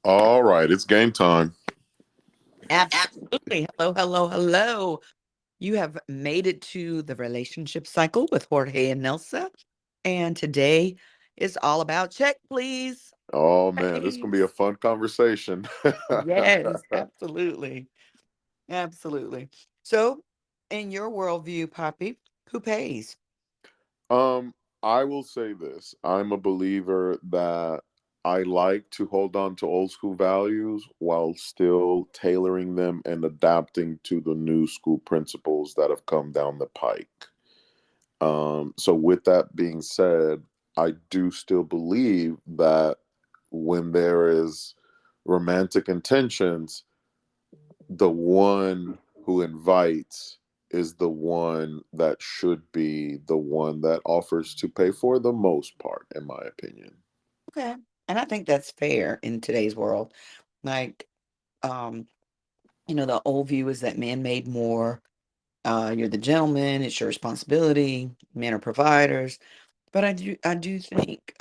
All right, it's game time. Absolutely. Hello, hello, hello. You have made it to the relationship cycle with Jorge and Nelsa. And today is all about check, please. Oh man, this is gonna be a Thanks. fun conversation. Yes, absolutely. Absolutely. So, in your worldview, Poppy, who pays? um, I will say this: I'm a believer that I like to hold on to old school values while still tailoring them and adapting to the new school principles that have come down the pike. So with that being said, I do still believe that when there is romantic intentions, the one who invites is the one that should be the one that offers to pay for the most part, in my opinion. Okay. And I think that's fair in today's world. Like, um, the old view is that man made more. You're the gentleman, it's your responsibility. Men are providers. But I do think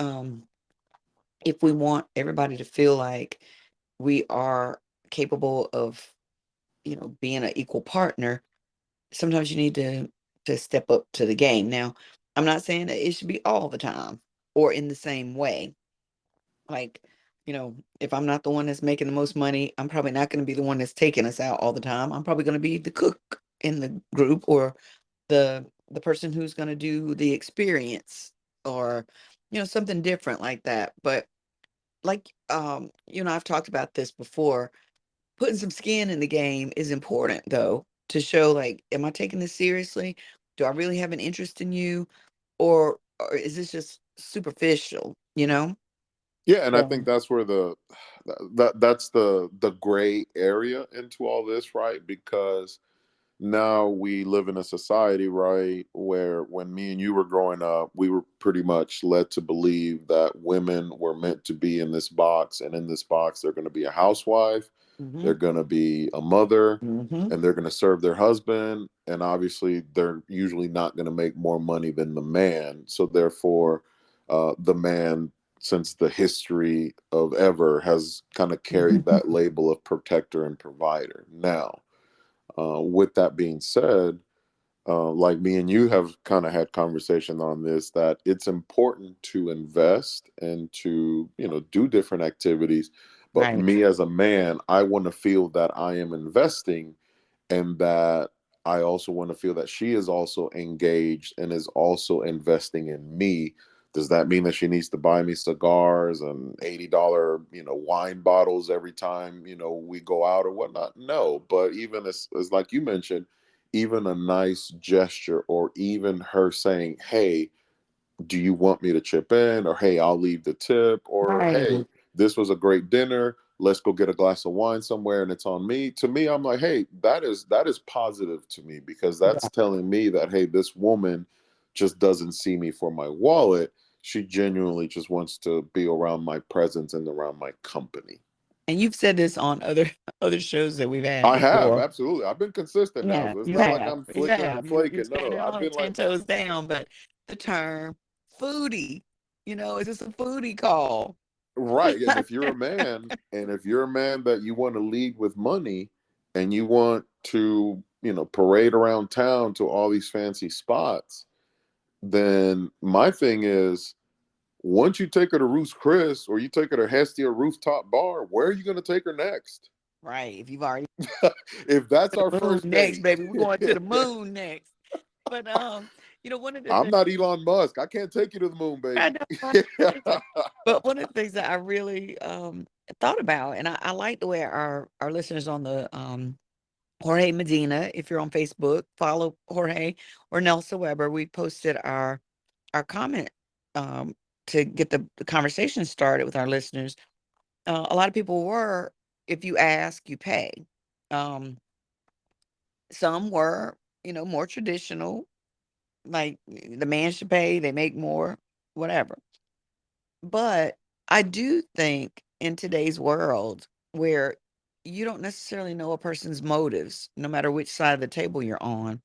if we want everybody to feel like we are capable of, being an equal partner, sometimes you need to step up to the game. Now, I'm not saying that it should be all the time or in the same way. Like, if I'm not the one that's making the most money, I'm probably not going to be the one that's taking us out all the time. I'm probably going to be the cook in the group or the person who's going to do the experience or something different like that. But like I've talked about this before. Putting some skin in the game is important though, to show like, am I taking this seriously? Do I really have an interest in you? Or is this just superficial, Yeah, and I think So, that's where that's the gray area into all this, right? Because now we live in a society, right, where when me and you were growing up, we were pretty much led to believe that women were meant to be in this box, and in this box, they're going to be a housewife, hmm they're going to be a mother, hmm and they're going to serve their husband. And obviously, they're usually not going to make more money than the man. So, therefore, the man, since the history of ever, has kind of carried that label of protector and provider. Now, with that being said, like me and you have kind of had conversation on this, that it's important to invest and to do different activities. But right. me as a man, I want to feel that I am investing, and that I also want to feel that she is also engaged and is also investing in me. Does that mean that she needs to buy me cigars and $80, wine bottles every time, we go out or whatnot? No. But even as like you mentioned, even a nice gesture, or even her saying, hey, do you want me to chip in? Or hey, I'll leave the tip. Or hey, Right. this was a great dinner, let's go get a glass of wine somewhere and it's on me. To me, I'm like, hey, that is positive to me, because Yeah. that's telling me that, hey, this woman just doesn't see me for my wallet. She genuinely just wants to be around my presence and around my company. And you've said this on other other shows that we've had I have, before. absolutely. I've been consistent now, Yeah, so it's you not like have. I'm You flicking and have. You've flaking. No, said no, it I've on been like, 10 toes down, but the term foodie, is this a foodie call? right. And if you're a man that you want to lead with money, and you want to, parade around town to all these fancy spots, then my thing is, once you take her to Ruth's Chris, or you take her to Hestia or Rooftop Bar, where are you going to take her next? Right. If you've already If that's to our the moon first next, date. baby. We're going to the moon next. But one of the I'm things not Elon Musk. I can't take you to the moon, I baby. know, I know. But one of the things that I really thought about, and I like the way our listeners on the Jorge Medina, if you're on Facebook, follow Jorge or Nelsa Weber. We posted our comment um to get the conversation started with our listeners. A lot of people were, if you ask, you pay. Um, some were, more traditional, like the man should pay, they make more, whatever. But I do think in today's world where you don't necessarily know a person's motives, no matter which side of the table you're on.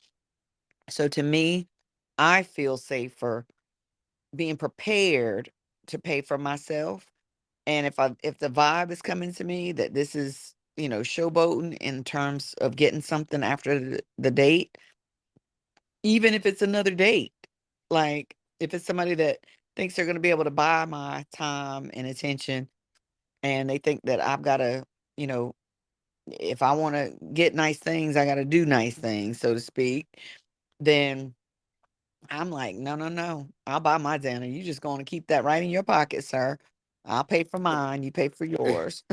So to me, I feel safer being prepared to pay for myself And if the vibe is coming to me that this is, showboating in terms of getting something after the date, even if it's another date, like if it's somebody that thinks they're going to be able to buy my time and attention, and they think that I've got to, you know, if I want to get nice things, I got to do nice things, so to speak, then I'm like, no, no, no. I'll buy my dinner. You just going to keep that right in your pocket, sir. I'll pay for mine. You pay for yours.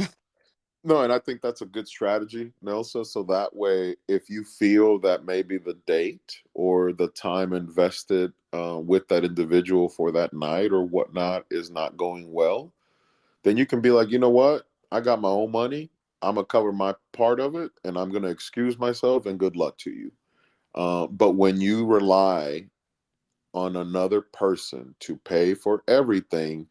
No, and I think that's a good strategy, Nelsa. So that way, if you feel that maybe the date or the time invested with that individual for that night or whatnot is not going well, then you can be like, you know what? I got my own money. I'm gonna cover my part of it, and I'm gonna excuse myself. And good luck to you. But when you rely on another person to pay for everything,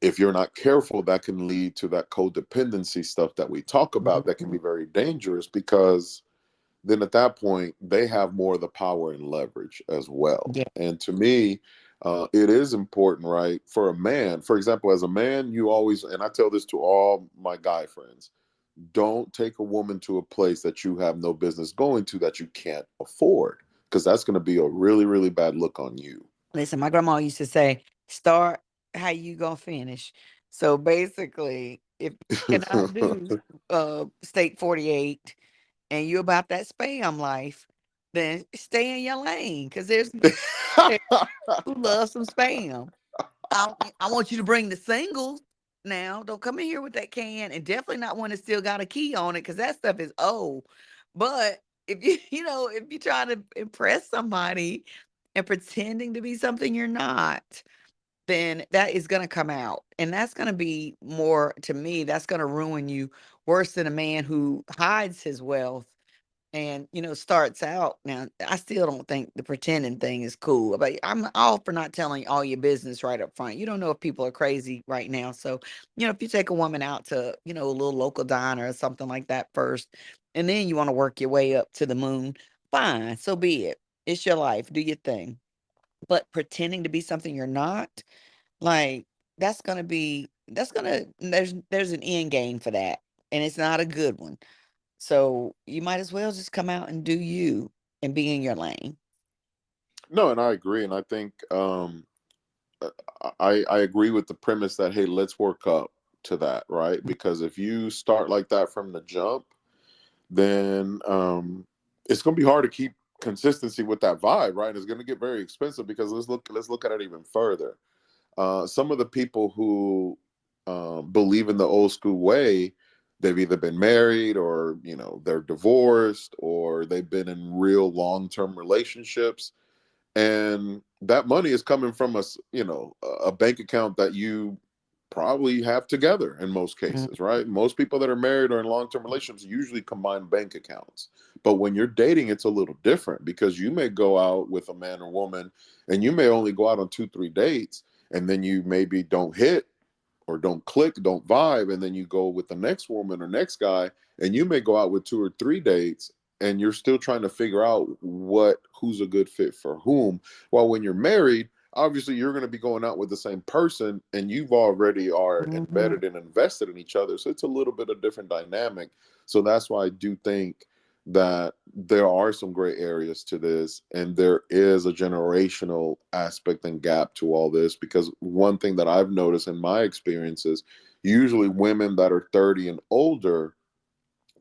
if you're not careful, that can lead to that codependency stuff that we talk about that can Mhm. be very dangerous because then at that point, they have more of the power and leverage as well. Yeah. And to me, it is important, right? For a man, for example, as a man, you always, and I tell this to all my guy friends, don't take a woman to a place that you have no business going to that you can't afford, because that's going to be a really, really bad look on you. Listen, my grandma used to say, "Start how you gonna finish." So basically, if you cannot do state 48 and you about that spam life, then stay in your lane because there's men who love some spam. I want you to bring the singles now. Don't come in here with that can, and definitely not one that still got a key on it because that stuff is old. But if you if you're trying to impress somebody and pretending to be something you're not, then that is gonna come out. And that's gonna be more to me, that's gonna ruin you worse than a man who hides his wealth and starts out. Now I still don't think the pretending thing is cool, but I'm all for not telling all your business right up front. You don't know if people are crazy right now. So if you take a woman out to a little local diner or something like that first, and then you want to work your way up to the moon, fine, so be it. It's your life, do your thing. But pretending to be something you're not, like, there's an end game for that, and it's not a good one. So you might as well just come out and do you and be in your lane. No, and I agree, and I think uh, I agree with the premise that hey, let's work up to that, right? Because if you start like that from the jump, then it's going to be hard to keep consistency with that vibe, right? It's going to get very expensive because let's look at it even further. Some of the people who believe in the old school way, they've either been married or they're divorced or they've been in real long term relationships, and that money is coming from a bank account that you probably have together in most Mm, cases, right? Most people that are married or in long-term relationships usually combine bank accounts, but when you're dating it's a little different because you may go out with a man or woman and you may only go out on 2-3 dates, and then you maybe don't hit or don't click, don't vibe, and then you go with the next woman or next guy, and you may go out with 2 or 3 dates, and you're still trying to figure out who's a good fit for whom. While when you're married, obviously you're going to be going out with the same person, and you've already are mhm. embedded and invested in each other, so it's a little bit of different dynamic. So that's why I do think that there are some gray areas to this, and there is a generational aspect and gap to all this, because one thing that I've noticed in my experiences, usually women that are 30 and older,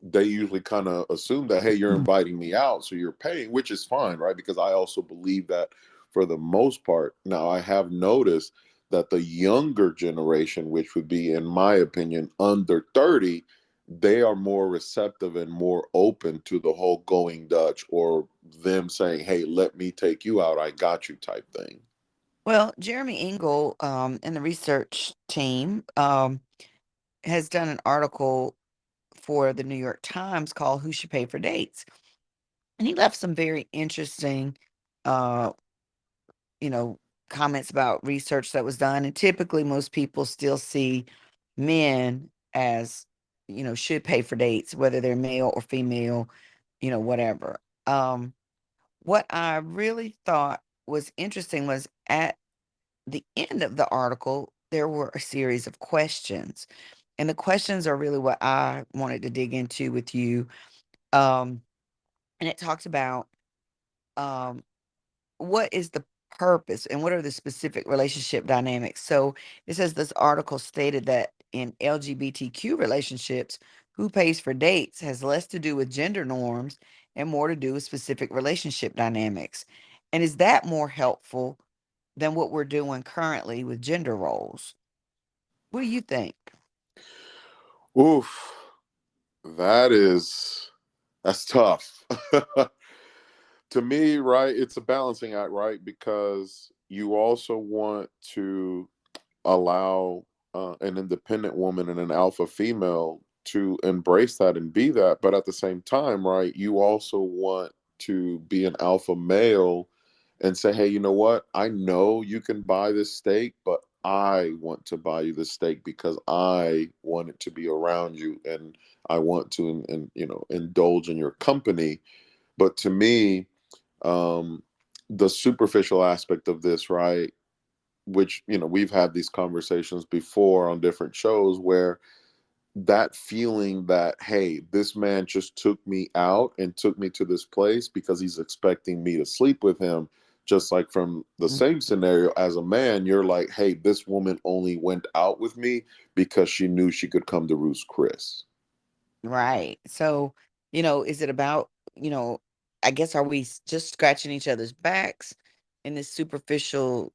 they usually kind of assume that hey, you're inviting me out so you're paying, which is fine, right? Because I also believe that for the most part. Now I have noticed that the younger generation, which would be in my opinion under 30, they are more receptive and more open to the whole going Dutch, or them saying hey, let me take you out, I got you type thing. Well, Jeremy Engel, and the research team, has done an article for the New York Times called "Who Should Pay for Dates," and he left some very interesting, uh, you know, comments about research that was done. And typically, most people still see men as, should pay for dates, whether they're male or female, whatever. What I really thought was interesting was at the end of the article, there were a series of questions. And the questions are really what I wanted to dig into with you. Um, and it talks about um, what is the purpose and what are the specific relationship dynamics. So it says this article stated that in LGBTQ relationships, who pays for dates has less to do with gender norms and more to do with specific relationship dynamics. And is that more helpful than what we're doing currently with gender roles? What do you think? Oof, that is that's tough. To me, right, it's a balancing act, right? Because you also want to allow an independent woman and an alpha female to embrace that and be that. But at the same time, right, you also want to be an alpha male and say, hey, you know what? I know you can buy this steak, but I want to buy you this steak because I want it to be around you and I want to, and indulge in your company. But to me, um, the superficial aspect of this, right? Which we've had these conversations before on different shows where that feeling that, hey, this man just took me out and took me to this place because he's expecting me to sleep with him, just like from the Mm, same scenario as a man, you're like, hey, this woman only went out with me because she knew she could come to Ruth's Chris. right. So, is it about, I guess, are we just scratching each other's backs in this superficial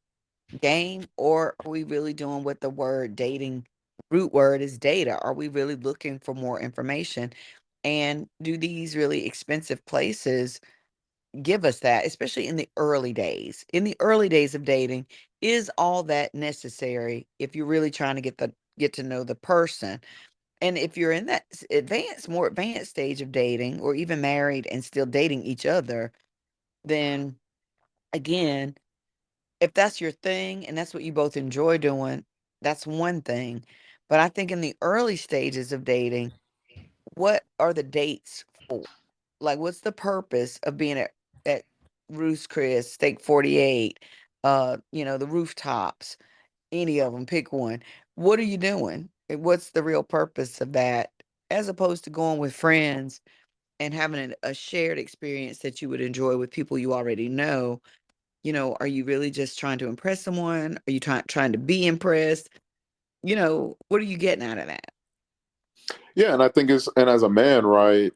game, or are we really doing what the word dating root word is data? Are we really looking for more information? And do these really expensive places give us that, especially in the early days? In the early days of dating, is all that necessary if you're really trying to get to know the person? And if you're in that more advanced stage of dating, or even married and still dating each other, then again, if that's your thing and that's what you both enjoy doing, that's one thing. But I think in the early stages of dating, what are the dates for? Like, what's the purpose of being at Ruth's Chris, Steak 48, the rooftops, any of them, pick one. What are you doing? And what's the real purpose of that? As opposed to going with friends and having a shared experience that you would enjoy with people you already know. Are you really just trying to impress someone? Are you trying to be impressed? What are you getting out of that? Yeah, and I think and as a man, right,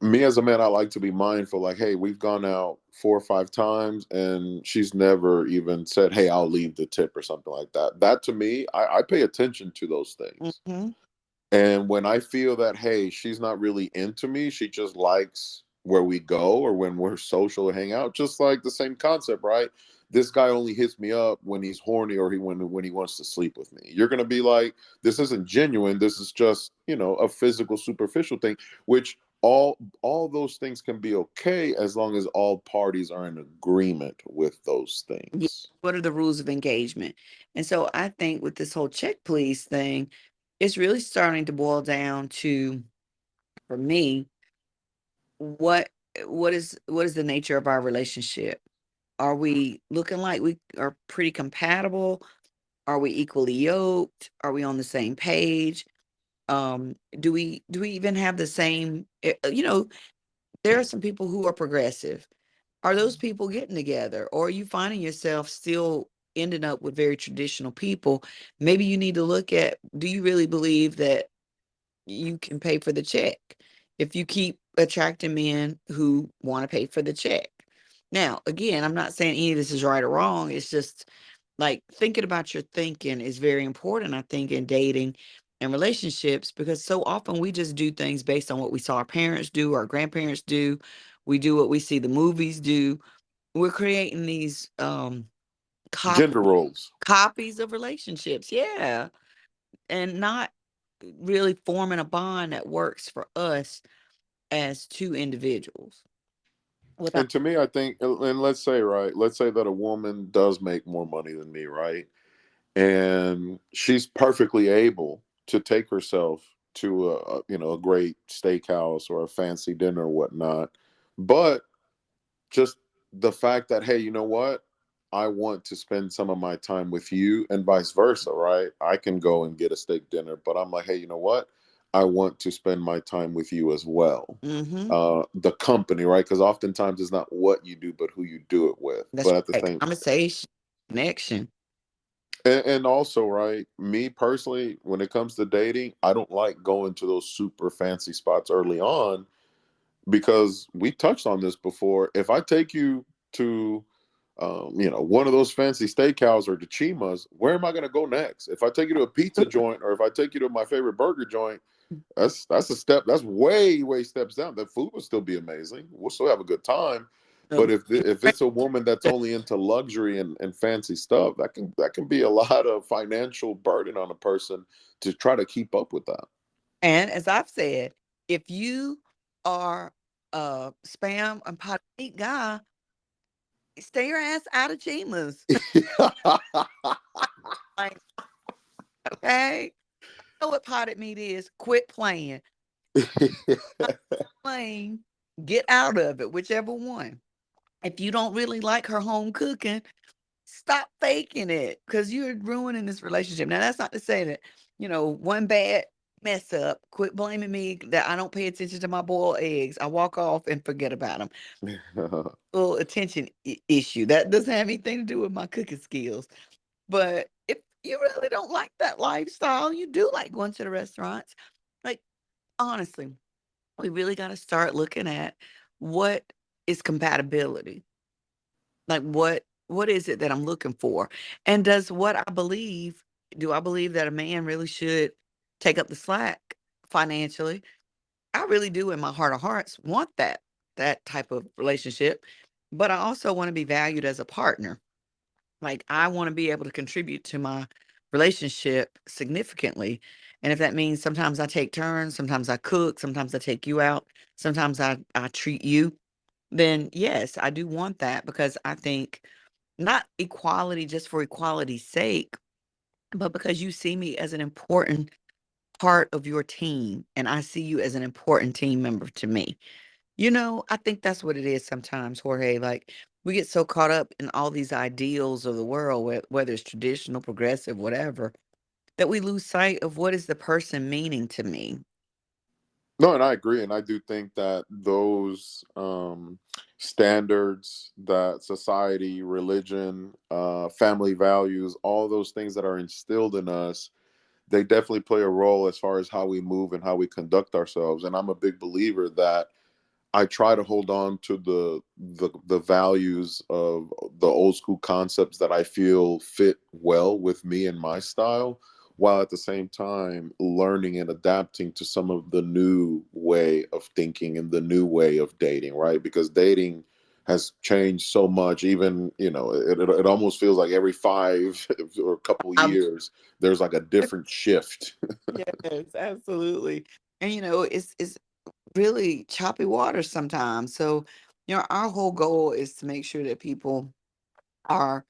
me as a man, I like to be mindful. Like, hey, we've gone out 4 or 5 times, and she's never even said, "Hey, I'll leave the tip" or something like that. That to me, I pay attention to those things. Hmm. And when I feel that, hey, she's not really into me, she just likes where we go or when we're social or hang out, just like the same concept, right? This guy only hits me up when he's horny or when he wants to sleep with me. You're gonna be like, this isn't genuine. This is just, a physical, superficial thing, which all those things can be okay as long as all parties are in agreement with those Yeah. things. What are the rules of engagement? And so I think with this whole check please thing, it's really starting to boil down to, for me, what what is the nature of our relationship? Are we looking like we are pretty compatible? Are we equally yoked? Are we on the same page? Do we even have the same, there are some people who are progressive. Are those people getting together, or are you finding yourself still ending up with very traditional people? Maybe you need to look at, do you really believe that you can pay for the check if you keep attracting men who want to pay for the check? Now, again, I'm not saying any of this is right or wrong. It's just like thinking about your thinking is very important, I think, in dating and relationships, because so often we just do things based on what we saw our parents do, our grandparents do. We do what we see the movies do. We're creating these cop Gender roles. copies of relationships. Yeah. And not really forming a bond that works for us as two individuals without. And to me, I think, and let's say, right, let's say that a woman does make more money than me, right? And she's perfectly able to take herself to a great steakhouse or a fancy dinner or whatnot. But just the fact that, hey, you know what? I want to spend some of my time with you, and vice versa, right? I can go and get a steak dinner, but I'm like, hey, you know what? I want to spend my time with you as well. Mm-hmm. The company, right? Because oftentimes it's not what you do, but who you do it with. That's But at the right. same, Conversation, connection. and also, right, me personally, when it comes to dating, I don't like going to those super fancy spots early on, because we touched on this before. If I take you to, one of those fancy steakhouse or the Chimas, where am I going to go next? If I take you to a pizza joint, or if I take you to my favorite burger joint, that's a step. That's way steps down. That food will still be amazing. We'll still have a good time. But So, if it's a woman that's only into luxury and fancy stuff, that can be a lot of financial burden on a person to try to keep up with that. and as I've said, if you are a spam and pot meat guy, stay your ass out of Chima's. Like, okay, know what potted meat is. Quit playing. Playing. Get out of it, whichever one. If you don't really like her home cooking, stop faking it, because you're ruining this relationship. Now, that's not to say that, one bad mess up, quit blaming me that I don't pay attention to my boiled eggs. I walk off and forget about them. Little attention issue. That doesn't have anything to do with my cooking skills. But if you really don't like that lifestyle, you do like going to the restaurants. Like, honestly, we really got to start looking at what is compatibility. Like, what is it that I'm looking for? And do I believe that a man really should take up the slack financially? I really do, in my heart of hearts, want that type of relationship, but I also want to be valued as a partner. Like, I want to be able to contribute to my relationship significantly. And if that means sometimes I take turns, sometimes I cook, sometimes I take you out, sometimes I treat you, then yes, I do want that, because I think not equality just for equality's sake, but because you see me as an important part of your team and I see you as an important team member to me. I think that's what it is sometimes, Jorge. Like, we get so caught up in all these ideals of the world, whether it's traditional, progressive, whatever, that we lose sight of what is the person meaning to me. No, and I agree, and I do think that those standards that society, religion, family values, all those things that are instilled in us, they definitely play a role as far as how we move and how we conduct ourselves. And I'm a big believer that I try to hold on to the values of the old school concepts that I feel fit well with me and my style, while at the same time learning and adapting to some of the new way of thinking and the new way of dating, right? Because dating has changed so much. Even, it almost feels like every five or a couple I'm years there's like a different shift. Yes, absolutely. And it's really choppy waters sometimes. So, our whole goal is to make sure that people are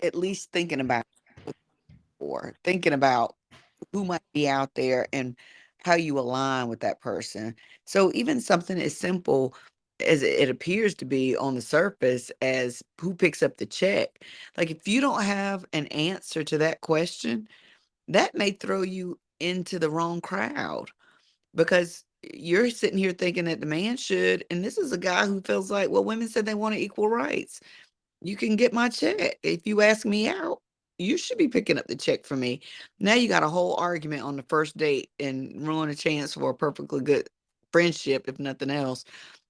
at least thinking about, or thinking about who might be out there and how you align with that person. So even something as simple as it appears to be on the surface as who picks up the check. Like, if you don't have an answer to that question, that may throw you into the wrong crowd, because you're sitting here thinking that the man should, and this is a guy who feels like, well, women said they wanted equal rights. You can get my check. If you ask me out, you should be picking up the check for me. Now you got a whole argument on the first date and ruin a chance for a perfectly good friendship, if nothing else,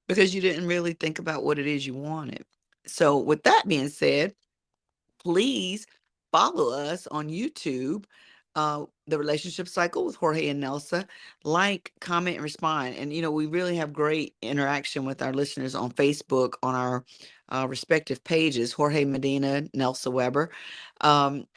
because you didn't really think about what it is you wanted. So, with that being said, please follow us on YouTube, The Relationship Cycle with Jorge and Nelsa. Like, comment, and respond. And, we really have great interaction with our listeners on Facebook on our respective pages, Jorge Medina, Nelsa Weber. Um,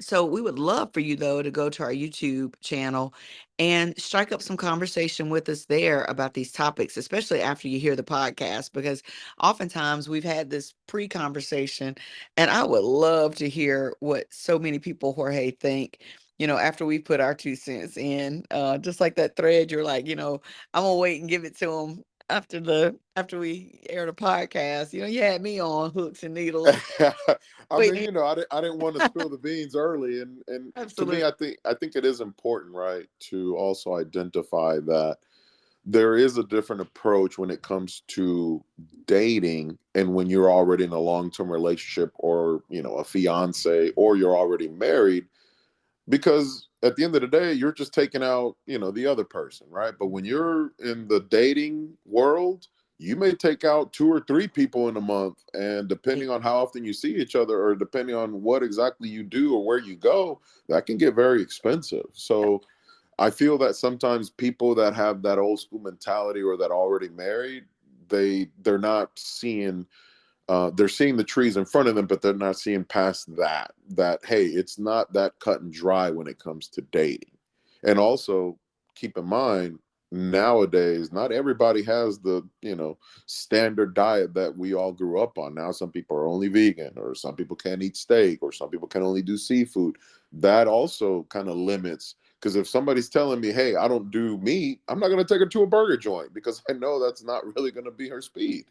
so we would love for you, though, to go to our YouTube channel and strike up some conversation with us there about these topics, especially after you hear the podcast, because oftentimes we've had this pre-conversation, and I would love to hear what so many people, Jorge, think, after we put our 2 cents in. Just like that thread, you're like, I'm gonna wait and give it to them after we aired a podcast. You had me on hooks and needles. I mean, Wait, I didn't want to spill the beans early, and to me, absolutely. I think it is important, right, to also identify that there is a different approach when it comes to dating and when you're already in a long-term relationship, or a fiance, or you're already married, because at the end of the day you're just taking out the other person, right? But when you're in the dating world, you may take out two or three people in a month, and depending on how often you see each other, or depending on what exactly you do or where you go, that can get very expensive. So I feel that sometimes people that have that old school mentality, or that already married, they're not seeing, they're seeing the trees in front of them, but they're not seeing past that. That, hey, it's not that cut and dry when it comes to dating. And also keep in mind, nowadays, not everybody has the standard diet that we all grew up on. Now, some people are only vegan, or some people can't eat steak, or some people can only do seafood. That also kind of limits. Because if somebody's telling me, hey, I don't do meat, I'm not going to take her to a burger joint, because I know that's not really going to be her speed.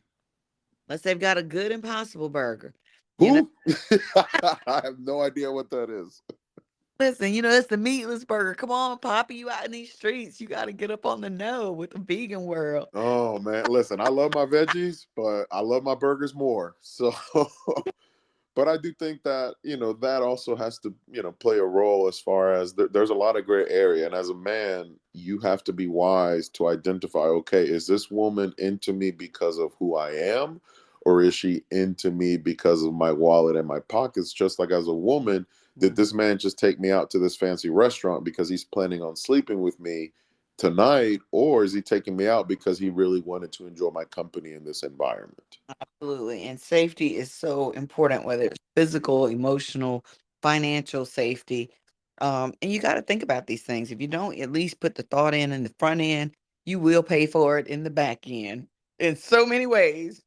Unless they've got a good Impossible Burger. You know, Who? I have no idea what that is. listen, it's the meatless burger. Come on, Poppy, you out in these streets. You got to get up on the know with the vegan world. Oh man, listen, I love my veggies, but I love my burgers more. So but I do think that that also has to play a role, as far as there's a lot of gray area, and as a man, you have to be wise to identify. Okay, is this woman into me because of who I am, or is she into me because of my wallet and my pockets? Just like as a woman, did Mhm. this man just take me out to this fancy restaurant because he's planning on sleeping with me tonight, or is he taking me out because he really wanted to enjoy my company in this environment? Absolutely. And safety is so important, whether it's physical, emotional, financial safety. And you got to think about these things. If you don't at least put the thought in the front end, you will pay for it in the back end in so many ways.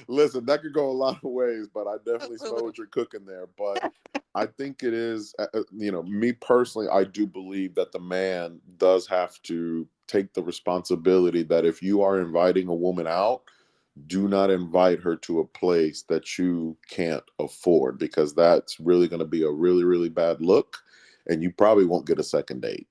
Listen, that could go a lot of ways, but I definitely smell Absolutely. what you're cooking there. But I think it is, me personally, I do believe that the man does have to take the responsibility that if you are inviting a woman out, do not invite her to a place that you can't afford, because that's really going to be a really, really bad look. And you probably won't get a second date.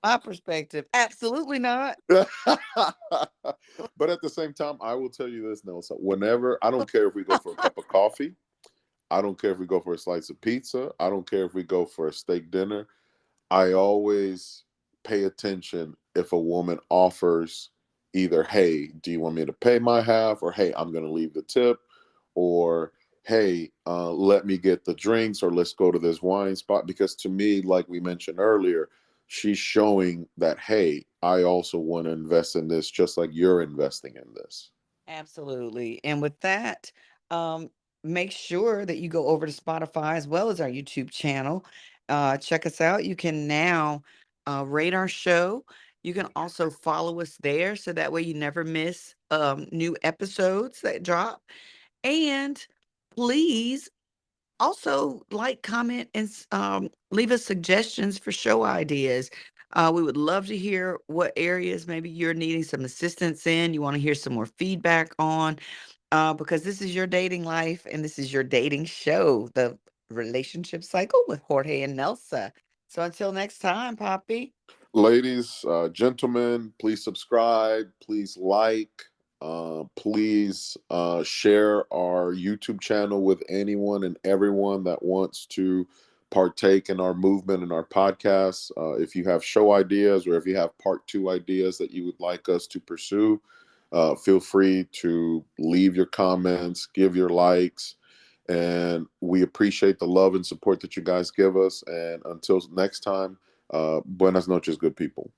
My perspective, absolutely not. But at the same time, I will tell you this, Nelson. Whenever, I don't care if we go for a cup of coffee, I don't care if we go for a slice of pizza, I don't care if we go for a steak dinner. I always pay attention if a woman offers either, hey, do you want me to pay my half? Or, hey, I'm going to leave the tip. Or, hey, let me get the drinks, or let's go to this wine spot. Because to me, like we mentioned earlier, she's showing that, hey, I also want to invest in this just like you're investing in this. Absolutely. And with that, um, make sure that you go over to Spotify as well as our YouTube channel. Check us out. You can now rate our show. You can also follow us there so that way you never miss new episodes that drop. And please also like, comment, and leave us suggestions for show ideas. We would love to hear what areas maybe you're needing some assistance in, you want to hear some more feedback on, because this is your dating life and this is your dating show, The Relationship Cycle with Jorge and Nelsa. So until next time, Poppy. Ladies, gentlemen, please subscribe, please like, please share our YouTube channel with anyone and everyone that wants to partake in our movement and our podcast. If you have show ideas, or if you have part two ideas that you would like us to pursue, feel free to leave your comments, give your likes, and we appreciate the love and support that you guys give us. And until next time, buenas noches, good people.